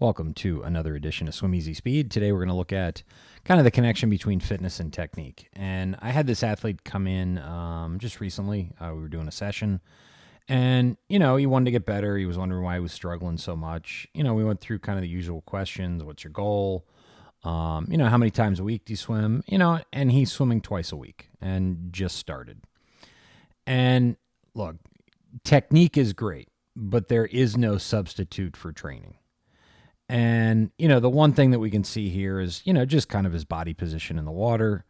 Welcome to another edition of Swim Easy Speed. Today we're going to look at kind of the connection between fitness and technique. And I had this athlete come in just recently. We were doing a session and, he wanted to get better. He was wondering why he was struggling so much. We went through kind of the usual questions. What's your goal? How many times a week do you swim? And he's swimming twice a week and just started. And look, technique is great, but there is no substitute for training. And, the one thing that we can see here is, just kind of his body position in the water.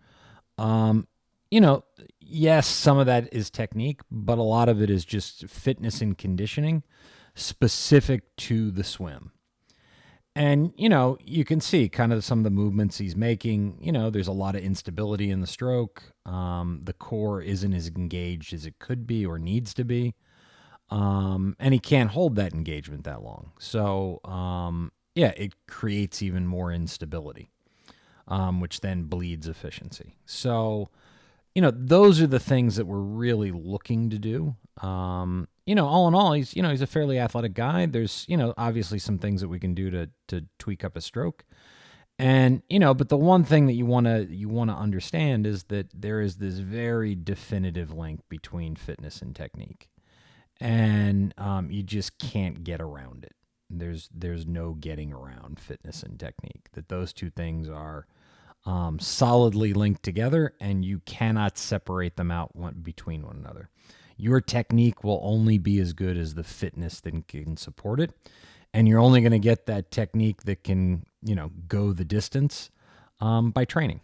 Yes, some of that is technique, but a lot of it is just fitness and conditioning specific to the swim. And, you can see kind of some of the movements he's making. There's a lot of instability in the stroke. The core isn't as engaged as it could be or needs to be. And he can't hold that engagement that long. So, it creates even more instability, which then bleeds efficiency. So, those are the things that we're really looking to do. All in all, he's a fairly athletic guy. There's, obviously some things that we can do to tweak up his stroke. And, but the one thing that you want to understand is that there is this very definitive link between fitness and technique. And you just can't get around it. There's no getting around fitness and technique. That those two things are solidly linked together, and you cannot separate them out between one another. Your technique will only be as good as the fitness that can support it, and you're only going to get that technique that can go the distance by training.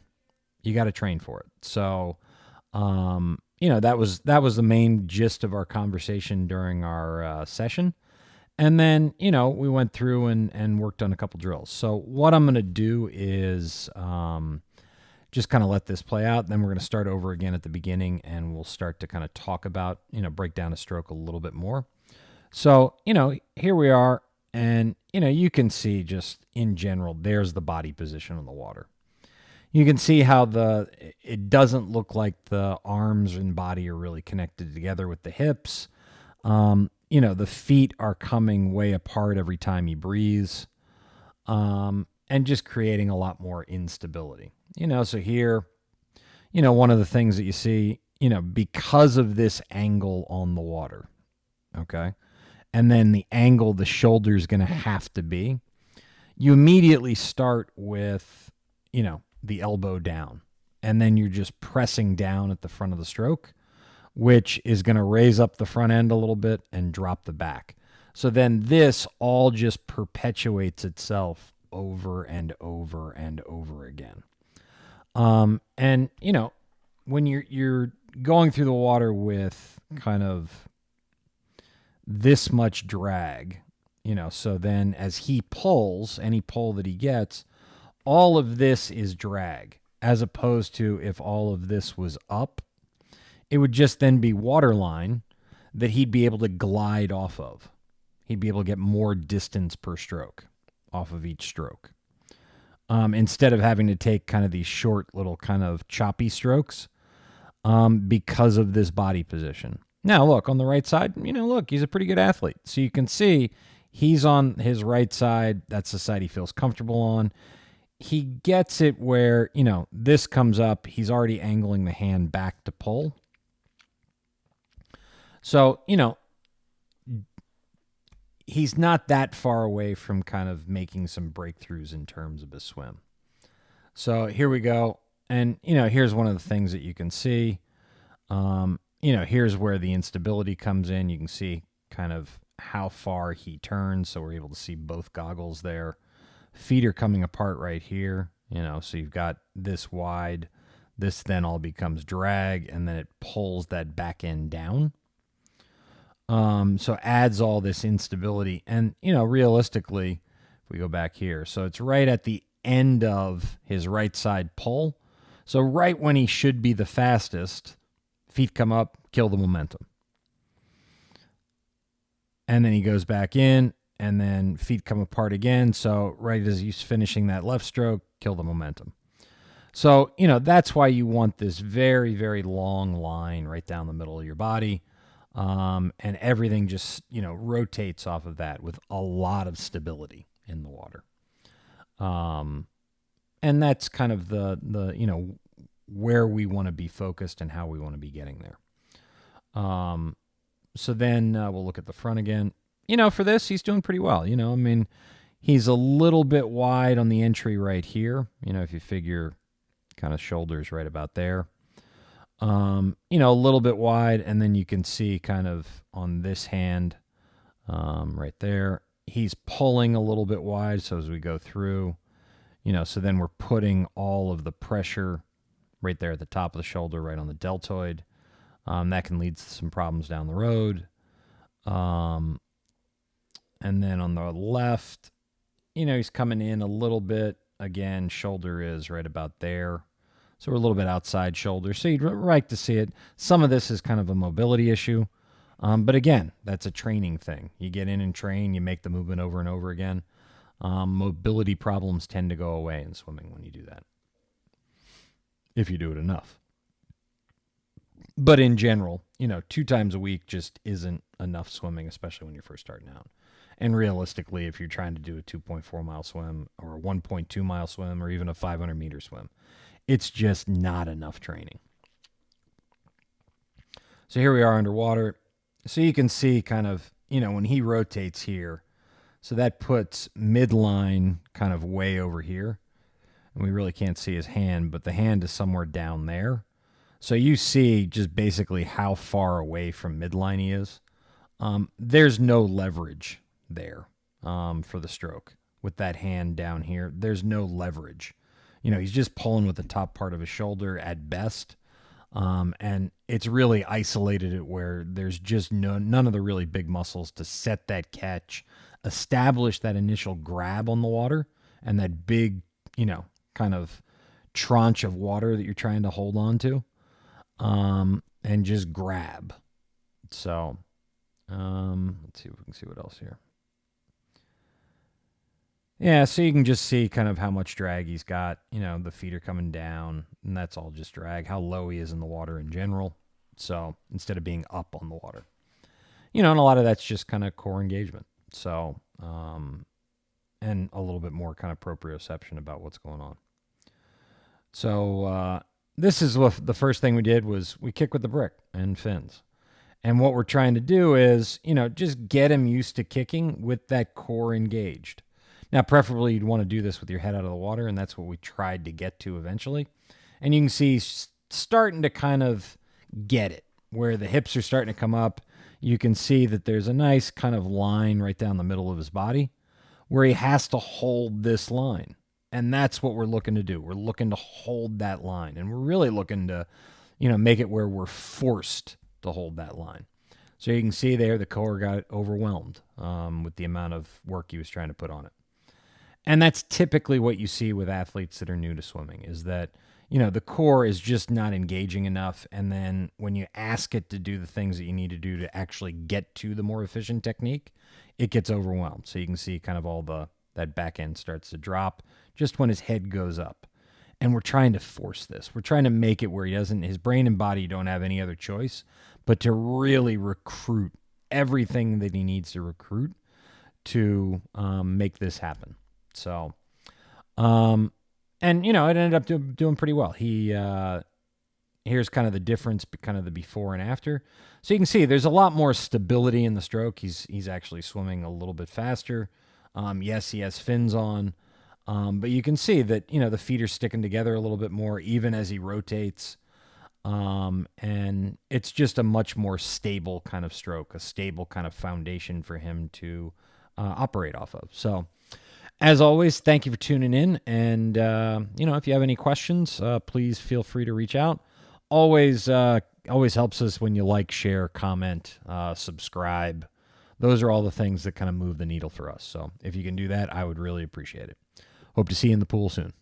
You got to train for it. So that was the main gist of our conversation during our session. And then, we went through and worked on a couple drills. So what I'm going to do is just kind of let this play out. Then we're going to start over again at the beginning, and we'll start to kind of talk about, break down a stroke a little bit more. So, here we are. And, you can see just in general, there's the body position on the water. You can see how it doesn't look like the arms and body are really connected together with the hips. The feet are coming way apart every time he breathes, and just creating a lot more instability. So here, one of the things that you see, because of this angle on the water, okay, and then the angle the shoulder is going to have to be, you immediately start with, the elbow down, and then you're just pressing down at the front of the stroke, which is going to raise up the front end a little bit and drop the back. So then this all just perpetuates itself over and over and over again. And when you're going through the water with kind of this much drag, so then as he pulls, any pull that he gets, all of this is drag, as opposed to if all of this was up, it would just then be waterline that he'd be able to glide off of. He'd be able to get more distance per stroke off of each stroke. Instead of having to take kind of these short little kind of choppy strokes because of this body position. Now, look, on the right side, he's a pretty good athlete. So you can see he's on his right side. That's the side he feels comfortable on. He gets it where, this comes up. He's already angling the hand back to pull. So, he's not that far away from kind of making some breakthroughs in terms of his swim. So here we go. And, here's one of the things that you can see. Here's where the instability comes in. You can see kind of how far he turns. So we're able to see both goggles there. Feet are coming apart right here. So you've got this wide. This then all becomes drag, and then it pulls that back end down. So adds all this instability. And, realistically, if we go back here, so it's right at the end of his right side pull. So right when he should be the fastest, feet come up, kill the momentum. And then he goes back in, and then feet come apart again. So right as he's finishing that left stroke, kill the momentum. So, that's why you want this very, very long line right down the middle of your body. And everything just, rotates off of that with a lot of stability. in the water. And that's kind of the where we want to be focused and how we want to be getting there. So then we'll look at the front again. For this, he's doing pretty well. He's a little bit wide on the entry right here. If you figure kind of shoulders right about there. A little bit wide, and then you can see kind of on this hand right there, he's pulling a little bit wide. So as we go through, so then we're putting all of the pressure right there at the top of the shoulder, right on the deltoid. That can lead to some problems down the road. And then on the left, he's coming in a little bit. Again, shoulder is right about there. So we're a little bit outside shoulder. So you'd like to see it. Some of this is kind of a mobility issue. But again, that's a training thing. You get in and train, you make the movement over and over again. Mobility problems tend to go away in swimming when you do that, if you do it enough. But in general, 2 times a week just isn't enough swimming, especially when you're first starting out. And realistically, if you're trying to do a 2.4-mile swim or a 1.2-mile swim or even a 500-meter swim, it's just not enough training. So here we are underwater. So you can see kind of, when he rotates here, so that puts midline kind of way over here. And we really can't see his hand, but the hand is somewhere down there. So you see just basically how far away from midline he is. There's no leverage there for the stroke. With that hand down here, there's no leverage. He's just pulling with the top part of his shoulder at best. And it's really isolated it where there's just none of the really big muscles to set that catch, establish that initial grab on the water, and that big, kind of tranche of water that you're trying to hold on to, and just grab. So, let's see if we can see what else here. Yeah, so you can just see kind of how much drag he's got. The feet are coming down, and that's all just drag, how low he is in the water in general. So instead of being up on the water, and a lot of that's just kind of core engagement. So, and a little bit more kind of proprioception about what's going on. So this is what the first thing we did was we kick with the brick and fins. And what we're trying to do is, just get him used to kicking with that core engaged. Now, preferably, you'd want to do this with your head out of the water, and that's what we tried to get to eventually. And you can see starting to kind of get it, where the hips are starting to come up. You can see that there's a nice kind of line right down the middle of his body where he has to hold this line. And that's what we're looking to do. We're looking to hold that line, and we're really looking to, make it where we're forced to hold that line. So you can see there the core got overwhelmed with the amount of work he was trying to put on it. And that's typically what you see with athletes that are new to swimming is that, the core is just not engaging enough. And then when you ask it to do the things that you need to do to actually get to the more efficient technique, it gets overwhelmed. So you can see kind of that back end starts to drop just when his head goes up. And we're trying to force this. We're trying to make it where his brain and body don't have any other choice but to really recruit everything that he needs to recruit to make this happen. So, and it ended up doing pretty well. Here's kind of the difference, kind of the before and after. So you can see there's a lot more stability in the stroke. He's actually swimming a little bit faster. Yes, he has fins on, but you can see that, the feet are sticking together a little bit more, even as he rotates. And it's just a much more stable kind of stroke, a stable kind of foundation for him to operate off of. So, as always, thank you for tuning in. And, if you have any questions, please feel free to reach out. Always helps us when you like, share, comment, subscribe. Those are all the things that kind of move the needle for us. So if you can do that, I would really appreciate it. Hope to see you in the pool soon.